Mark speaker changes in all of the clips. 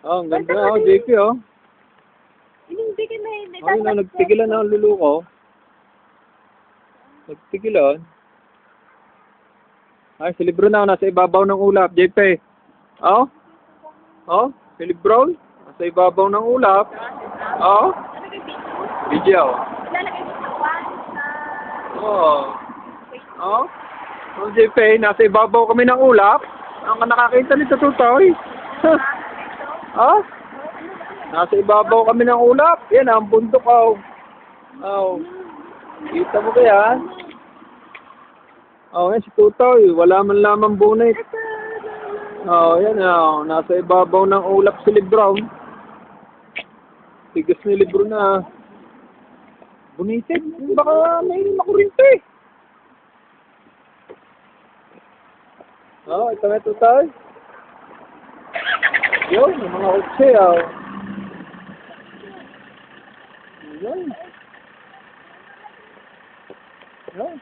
Speaker 1: Oh, ang ganda oh, JP oh.
Speaker 2: Iningbigin na hindi.
Speaker 1: Ay, na, nagtigilan na ang luluko. Nagtigilan. Ay, si Libro na, nasa ibabaw ng ulap, JP. Oh? Oh? Si Libro? Nasa ibabaw ng ulap. Oh? Video.
Speaker 2: Ilalagay mo sa one.
Speaker 1: Oh. Oh? Oh, JP, nasa ibabaw kami ng ulap. Ang nakakita nito, Tutoy. Oh? Nasa ibabaw kami ng ulap. Yan, ang bundok, oh. Oh. Kita mo kaya? Oh, yan si Tutoy. Wala man lamang bunit. Oh, yan, oh. Nasa ibabaw ng ulap si Libro. Tigas ni Libro na. Bunitin. Baka may makurinti. Oh, ito na Tutoy. Yun, yung mga kutsi, oh. Yan. Yan.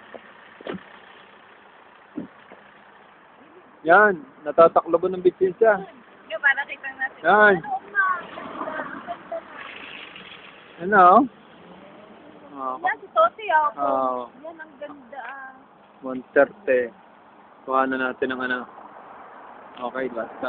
Speaker 1: Yan, natatakloban ng bitsin siya.
Speaker 2: Yung para kitang natin.
Speaker 1: Yan. Ano? Oh,
Speaker 2: Yan, si Tosi ako.
Speaker 1: oh,
Speaker 2: Yan, ang ganda.
Speaker 1: Monterte. Kuha na natin ang ano. Okay, basta.